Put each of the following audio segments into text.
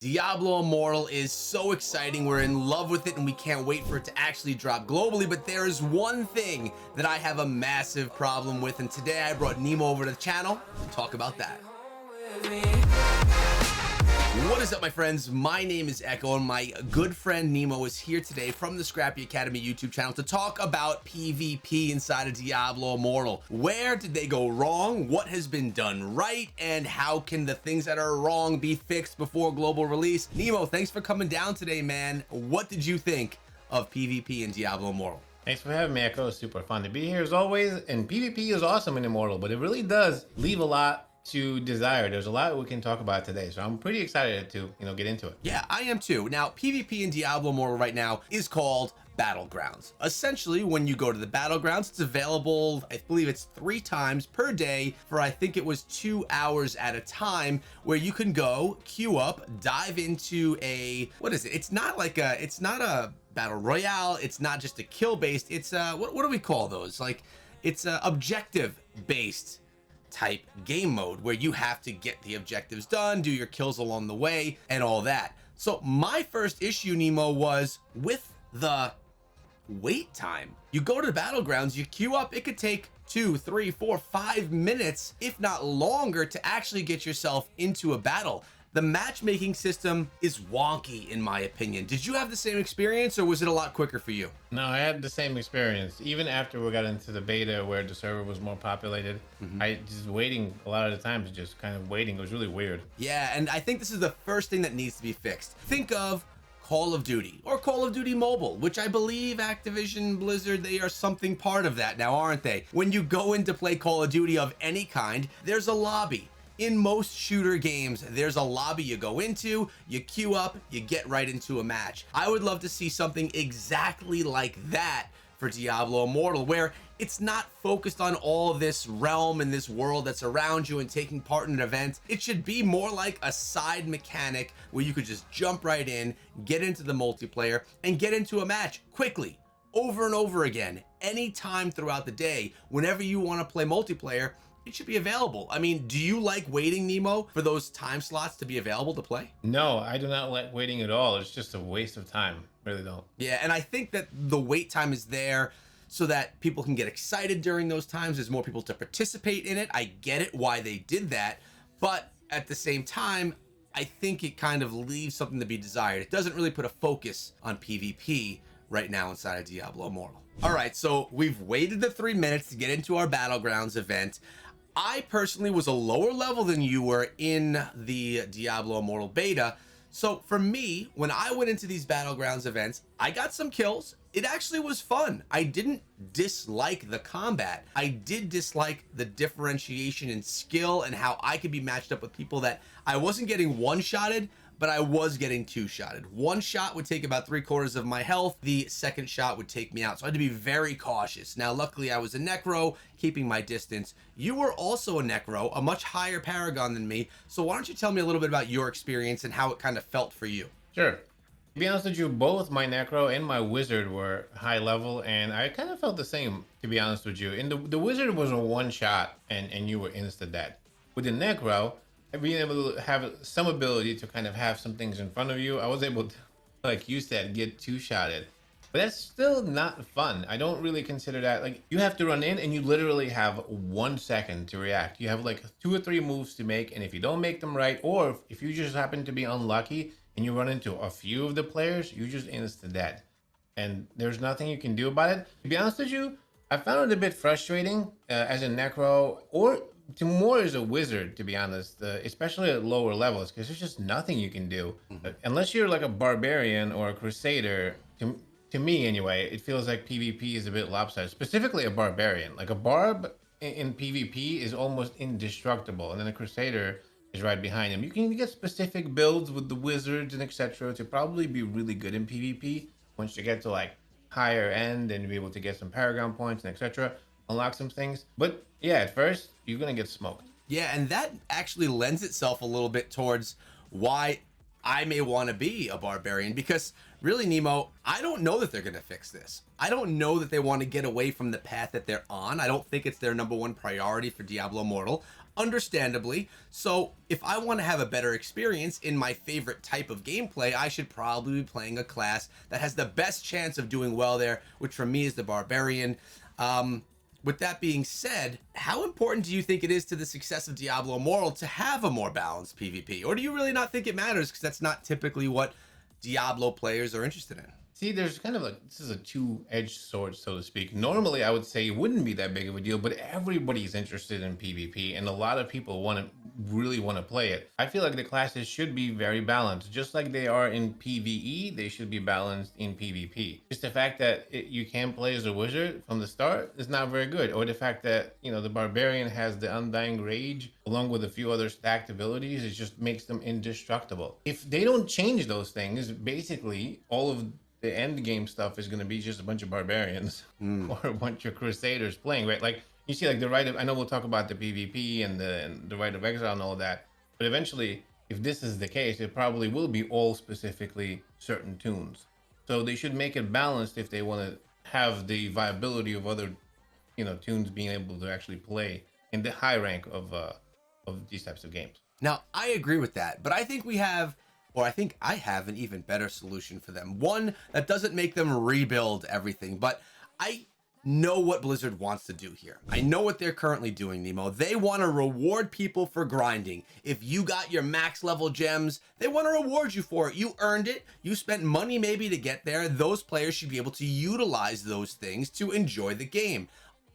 Diablo Immortal is so exciting. We're in love with it and we can't wait for it to actually drop globally. But there is one thing that I have a massive problem with, and today I brought Nemo over to the channel to talk about that. What is up, my friends? My name is Echo, and my good friend Nemo is here today from the Scrappy Academy YouTube channel to talk about PvP inside of Diablo Immortal. Where did they go wrong? What has been done right? And how can the things that are wrong be fixed before global release? Nemo, thanks for coming down today, man. What did you think of PvP in Diablo Immortal? Thanks for having me, Echo. It's super fun to be here as always. And PvP is awesome in Immortal, but it really does leave a lot to desire. There's a lot we can talk about today, so I'm pretty excited to get into it. Yeah, I am too. Now, PvP in Diablo Immortal right now is called Battlegrounds. Essentially, when you go to the Battlegrounds, it's available, I believe it's 3 times per day for, I think it was 2 hours at a time, where you can go, queue up, dive into a, what is it? It's not a battle royale. It's not just a kill based. It's what do we call those? Like, it's a objective based type game mode where you have to get the objectives done, do your kills along the way, and all that. So my first issue, Nemo, was with the wait time. You go to the Battlegrounds, you queue up, it could take 2, 3, 4, 5 minutes, if not longer, to actually get yourself into a battle. The matchmaking system is wonky, in my opinion. Did you have the same experience, or was it a lot quicker for you? No, I had the same experience. Even after we got into the beta where the server was more populated, I just waiting a lot of the times, just kind of waiting. It was really weird. Yeah, and I think this is the first thing that needs to be fixed. Think of Call of Duty or Call of Duty Mobile, which I believe Activision Blizzard, they are something part of that now, aren't they? When you go in to play Call of Duty of any kind, there's a lobby. In most shooter games, there's a lobby you go into, you queue up, you get right into a match. I would love to see something exactly like that for Diablo Immortal, where it's not focused on all this realm and this world that's around you and taking part in an event. It should be more like a side mechanic where you could just jump right in, get into the multiplayer, and get into a match quickly, over and over again, anytime throughout the day. Whenever you want to play multiplayer, it should be available. I mean, do you like waiting, Nemo, for those time slots to be available to play? No, I do not like waiting at all. It's just a waste of time. Really don't. Yeah, and I think that the wait time is there so that people can get excited during those times. There's more people to participate in it. I get it why they did that, but at the same time, I think it kind of leaves something to be desired. It doesn't really put a focus on PvP right now inside of Diablo Immortal. All right, so we've waited the 3 minutes to get into our Battlegrounds event. I personally was a lower level than you were in the Diablo Immortal beta. So for me, when I went into these Battlegrounds events, I got some kills. It actually was fun. I didn't dislike the combat. I did dislike the differentiation in skill and how I could be matched up with people that I wasn't getting one-shotted, but I was getting 2-shotted. One shot would take about 3/4 of my health. The second shot would take me out. So I had to be very cautious. Now, luckily I was a Necro, keeping my distance. You were also a Necro, a much higher Paragon than me. So why don't you tell me a little bit about your experience and how it kind of felt for you? Sure. To be honest with you, both my Necro and my Wizard were high level, and I kind of felt the same, to be honest with you. And the Wizard was a one-shot, and you were insta-dead. With the Necro, being able to have some ability to kind of have some things in front of you, I was able to, like you said, get 2-shotted. But that's still not fun. I don't really consider that. Like, you have to run in and you literally have 1 second to react. You have like 2 or 3 moves to make, and if you don't make them right, or if you just happen to be unlucky and you run into a few of the players, you just insta-dead. And there's nothing you can do about it. To be honest with you, I found it a bit frustrating as a Necro, or to more as a Wizard, to be honest, especially at lower levels, because there's just nothing you can do. Unless you're like a Barbarian or a Crusader, to me anyway, it feels like PvP is a bit lopsided, specifically a Barbarian. Like a Barb in PvP is almost indestructible, and then a Crusader is right behind him. You can get specific builds with the Wizards and etc. to probably be really good in PvP once you get to like higher end and be able to get some Paragon points and etc. Unlock some things. But yeah, at first you're gonna get smoked. Yeah, and that actually lends itself a little bit towards why I may want to be a Barbarian, because really, Nemo, I don't know that they're going to fix this. I don't know that they want to get away from the path that they're on. I don't think it's their #1 priority for Diablo Immortal. understandably. So if I want to have a better experience in my favorite type of gameplay, I should probably be playing a class that has the best chance of doing well there, which for me is the barbarian. With that being said, how important do you think it is to the success of Diablo Immortal to have a more balanced PvP? Or do you really not think it matters because that's not typically what Diablo players are interested in? See, there's kind of like, this is a two-edged sword, so to speak. Normally, I would say it wouldn't be that big of a deal, but everybody's interested in PvP, and a lot of people really want to play it. I feel like the classes should be very balanced, just like they are in PvE. They should be balanced in PvP. Just the fact that you can play as a wizard from the start is not very good, or the fact that the barbarian has the Undying Rage along with a few other stacked abilities, it just makes them indestructible. If they don't change those things, basically all of the end game stuff is going to be just a bunch of barbarians or a bunch of crusaders playing, right? Like you see, like the right of, I know we'll talk about the PvP and the right of exile and all of that, but eventually, if this is the case, it probably will be all specifically certain tunes. So they should make it balanced if they want to have the viability of other, tunes being able to actually play in the high rank of these types of games. Now, I agree with that, but I think we have, or I think I have an even better solution for them. One that doesn't make them rebuild everything, but I know what Blizzard wants to do here. I know what they're currently doing, Nemo. They want to reward people for grinding. If you got your max level gems, they want to reward you for it. You earned it. You spent money maybe to get there. Those players should be able to utilize those things to enjoy the game.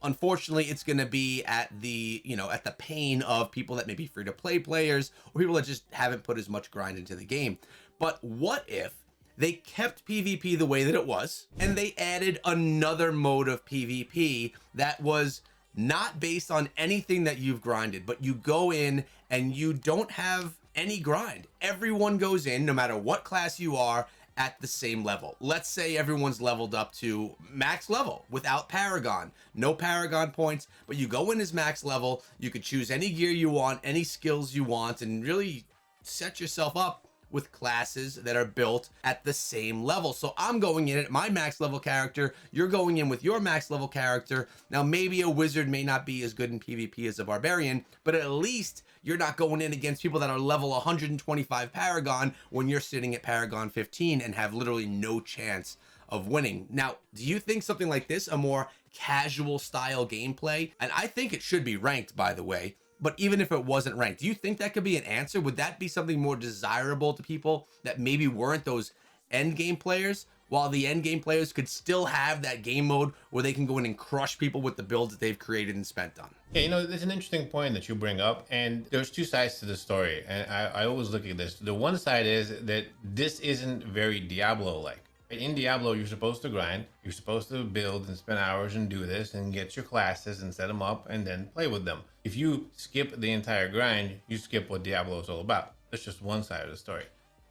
Unfortunately, it's going to be at the, at the pain of people that may be free to play players or people that just haven't put as much grind into the game. But what if they kept PvP the way that it was and they added another mode of PvP that was not based on anything that you've grinded, but you go in and you don't have any grind. Everyone goes in, no matter what class you are, at the same level. Let's say everyone's leveled up to max level without Paragon, no Paragon points, but you go in as max level. You could choose any gear you want, any skills you want, and really set yourself up with classes that are built at the same level. So I'm going in at my max level character, you're going in with your max level character. Now maybe a wizard may not be as good in PvP as a barbarian, but at least you're not going in against people that are level 125 Paragon when you're sitting at Paragon 15 and have literally no chance of winning. Now, do you think something like this, a more casual style gameplay, and I think it should be ranked, by the way, but even if it wasn't ranked, do you think that could be an answer? Would that be something more desirable to people that maybe weren't those end game players, while the end game players could still have that game mode where they can go in and crush people with the builds that they've created and spent on? Yeah, there's an interesting point that you bring up, and there's two sides to the story. And I always look at this. The one side is that this isn't very Diablo-like. In Diablo, you're supposed to grind, you're supposed to build and spend hours and do this and get your classes and set them up and then play with them. If you skip the entire grind, you skip what Diablo is all about. That's just one side of the story.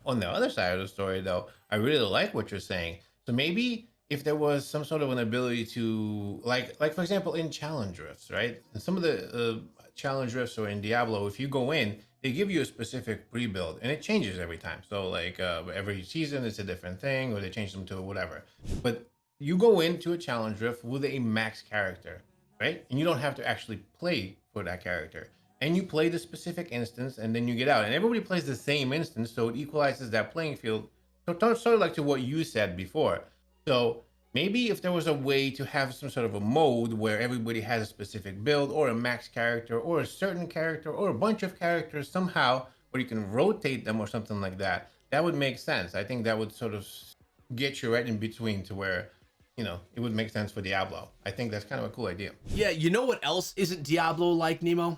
On the other side of the story, though, I really like what you're saying. So maybe if there was some sort of an ability to, like for example, in challenge rifts, right? And some of the challenge rifts or in Diablo, if you go in, they give you a specific pre-build and it changes every time. So like every season it's a different thing, or they change them to whatever. But you go into a challenge rift with a max character, right? And you don't have to actually play for that character. And you play the specific instance and then you get out. And everybody plays the same instance, so it equalizes that playing field. So sort of like to what you said before. So maybe if there was a way to have some sort of a mode where everybody has a specific build or a max character or a certain character or a bunch of characters somehow, where you can rotate them or something like that, that would make sense. I think that would sort of get you right in between to where, it would make sense for Diablo. I think that's kind of a cool idea. Yeah, you know what else isn't Diablo-like, Nemo?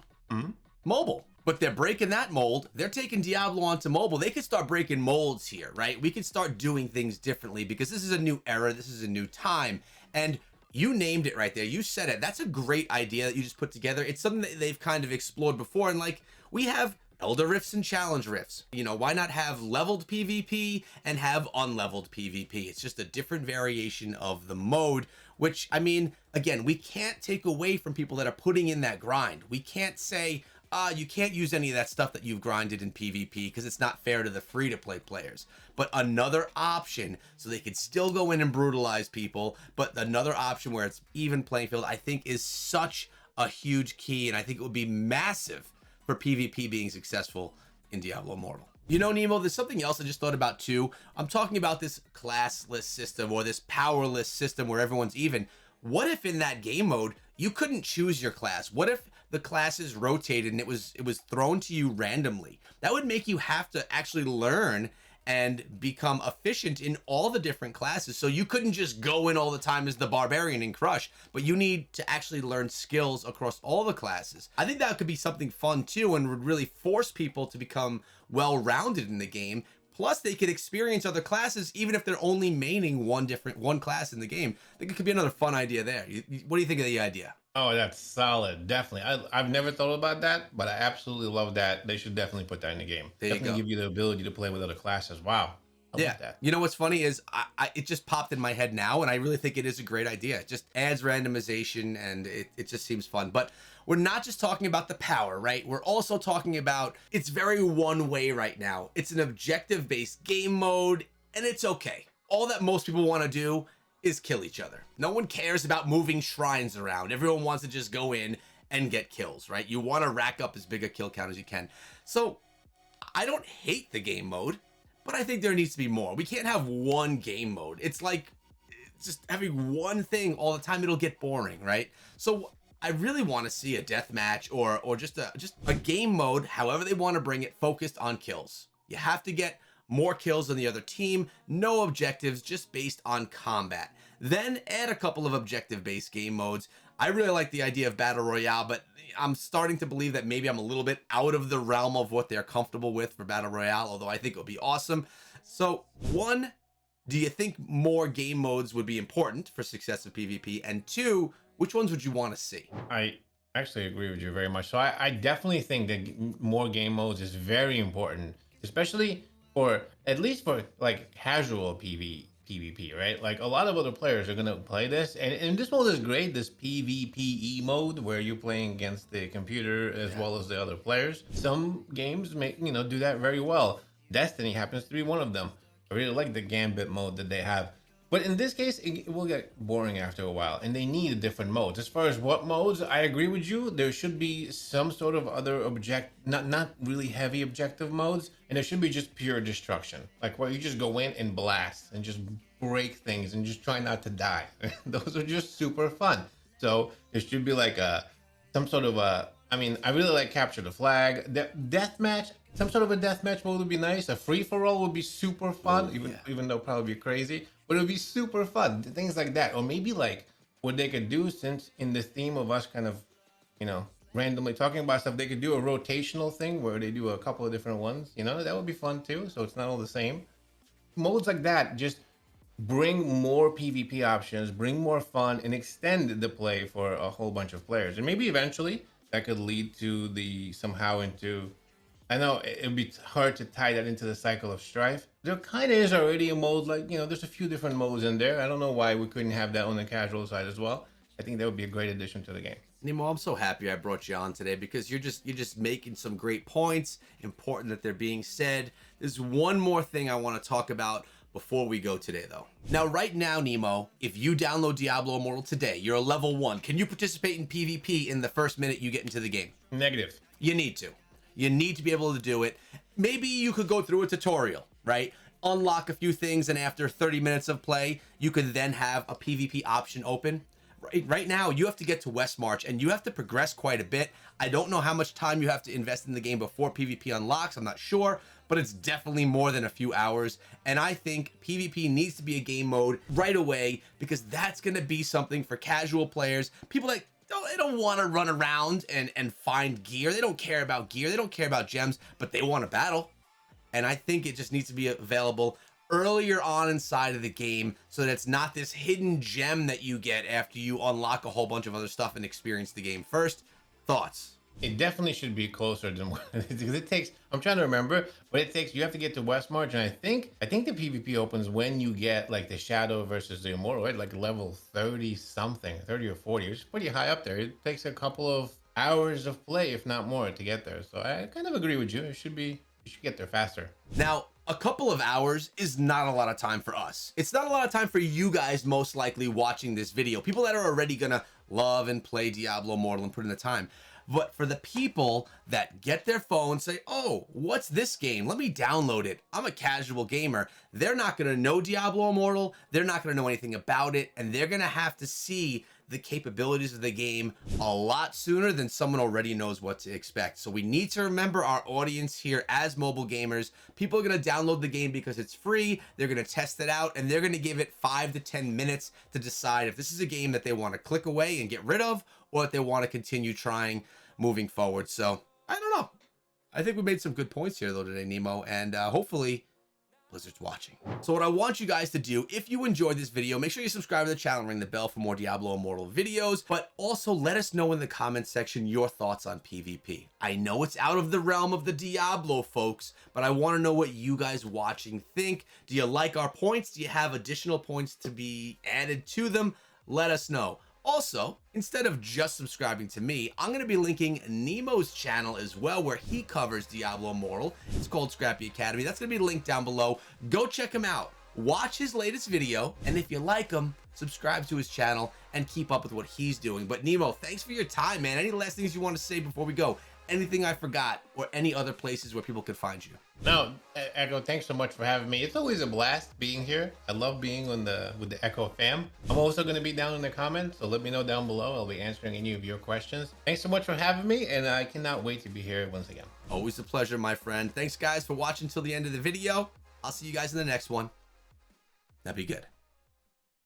Mobile. But they're breaking that mold. They're taking Diablo onto mobile. They could start breaking molds here, right? We could start doing things differently because this is a new era. This is a new time. And you named it right there. You said it. That's a great idea that you just put together. It's something that they've kind of explored before. And like, we have Elder Rifts and Challenge Rifts. Why not have leveled PvP and have unleveled PvP? It's just a different variation of the mode, which, I mean, again, we can't take away from people that are putting in that grind. We can't say, you can't use any of that stuff that you've grinded in PvP because it's not fair to the free-to-play players. But another option, so they could still go in and brutalize people, but another option where it's even playing field, I think is such a huge key, and I think it would be massive for PvP being successful in Diablo Immortal. You know, Nemo, there's something else I just thought about too. I'm talking about this classless system or this powerless system where everyone's even. What if in that game mode you couldn't choose your class? What if the classes rotated and it was thrown to you randomly? That would make you have to actually learn and become efficient in all the different classes. So you couldn't just go in all the time as the barbarian and crush, but you need to actually learn skills across all the classes. I think that could be something fun too, and would really force people to become well-rounded in the game. Plus they could experience other classes even if they're only maining one class in the game. I think it could be another fun idea there. What do you think of the idea? Oh, that's solid. Definitely. I've never thought about that, but I absolutely love that. They should definitely put that in the game. There you Definitely go. give you the ability to play with other classes. Wow. I Yeah. love that. You know what's funny is it just popped in my head now, and I really think it is a great idea. It just adds randomization, and it just seems fun. But we're not just talking about the power, right? We're also talking about it's very one way right now. It's an objective-based game mode, and it's okay. All that most people want to do is kill each other. No one cares about moving shrines around. Everyone wants to just go in and get kills, right? You want to rack up as big a kill count as you can. So I don't hate the game mode, but I think there needs to be more. We can't have one game mode. It's like just having one thing all the time. It'll get boring, right? So I really want to see a death match or just a game mode, however they want to bring it, focused on kills. You have to get more kills than the other team, no objectives, just based on combat. Then add a couple of objective-based game modes. I really like the idea of Battle Royale, but I'm starting to believe that maybe I'm a little bit out of the realm of what they're comfortable with for Battle Royale, although I think it would be awesome. So, one, do you think more game modes would be important for success of PvP? And two, which ones would you want to see? I actually agree with you very much. So I definitely think that more game modes is very important, especially for at least for like casual PvP, right? Like a lot of other players are gonna play this, and this mode is great. This PvPe mode where you're playing against the computer as well as the other players. Some games make do that very well. Destiny happens to be one of them. I really like the Gambit mode that they have. But in this case, it will get boring after a while, and they need different modes. As far as what modes, I agree with you. There should be some sort of other not really heavy objective modes, and there should be just pure destruction, like where you just go in and blast and just break things and just try not to die. Those are just super fun. So there should be like some sort of a. I mean, I really like capture the flag, deathmatch. Some sort of a deathmatch mode would be nice. A free for all would be super fun, even though probably be crazy. But it would be super fun, things like that. Or maybe like what they could do, since in the theme of us kind of, randomly talking about stuff, they could do a rotational thing where they do a couple of different ones. That would be fun too. So it's not all the same. Modes like that just bring more PvP options, bring more fun, and extend the play for a whole bunch of players. And maybe eventually that could lead to I know it'd be hard to tie that into the cycle of strife. There kind of is already a mode, like, there's a few different modes in there. I don't know why we couldn't have that on the casual side as well. I think that would be a great addition to the game. Nemo, I'm so happy I brought you on today because you're just making some great points, important that they're being said. There's one more thing I want to talk about before we go today, though. Now, right now, Nemo, if you download Diablo Immortal today, you're a level 1. Can you participate in PvP in the first minute you get into the game? Negative. You need to. You need to be able to do it. Maybe you could go through a tutorial, right? Unlock a few things, and after 30 minutes of play, you could then have a PvP option open. Right now, you have to get to West March, and you have to progress quite a bit. I don't know how much time you have to invest in the game before PvP unlocks. I'm not sure, but it's definitely more than a few hours. And I think PvP needs to be a game mode right away, because that's going to be something for casual players. People that they don't want to run around and find gear. They don't care about gear. They don't care about gems, but they want to battle. And I think it just needs to be available earlier on inside of the game so that it's not this hidden gem that you get after you unlock a whole bunch of other stuff and experience the game first. Thoughts? It definitely should be closer than what it takes. I'm trying to remember, but it takes. You have to get to West March, and I think the PvP opens when you get like the Shadow versus the Immortal, right? Like level 30 something, 30 or 40. It's pretty high up there. It takes a couple of hours of play, if not more, to get there. So I kind of agree with you. You should get there faster. Now, a couple of hours is not a lot of time for us. It's not a lot of time for you guys most likely watching this video. People that are already gonna love and play Diablo Immortal and put in the time. But for the people that get their phone, say, oh, what's this game? Let me download it. I'm a casual gamer. They're not going to know Diablo Immortal. They're not going to know anything about it. And they're going to have to see the capabilities of the game a lot sooner than someone already knows what to expect. So we need to remember our audience here as mobile gamers. People are going to download the game because it's free. They're going to test it out, and they're going to give it 5 to 10 minutes to decide if this is a game that they want to click away and get rid of, or that they want to continue trying moving forward. So I don't know. I think we made some good points here though today, Nemo, and hopefully Blizzard's watching. So what I want you guys to do, if you enjoyed this video, make sure you subscribe to the channel and ring the bell for more Diablo Immortal videos, but also let us know in the comments section your thoughts on PvP. I know it's out of the realm of the Diablo folks, but I want to know what you guys watching think. Do you like our points? Do you have additional points to be added to them? Let us know. Also, instead of just subscribing to me, I'm going to be linking Nemo's channel as well, where he covers Diablo Immortal. It's called Scrappy Academy. That's going to be linked down below. Go check him out. Watch his latest video, and if you like him, subscribe to his channel and keep up with what he's doing. But Nemo, thanks for your time, man. Any last things you want to say before we go? Anything I forgot, or any other places where people could find you? No, Echo, thanks so much for having me. It's always a blast being here. I love being with the Echo fam. I'm also going to be down in the comments, so let me know down below. I'll be answering any of your questions. Thanks so much for having me, and I cannot wait to be here once again. Always a pleasure, my friend. Thanks, guys, for watching till the end of the video. I'll see you guys in the next one. Now be good.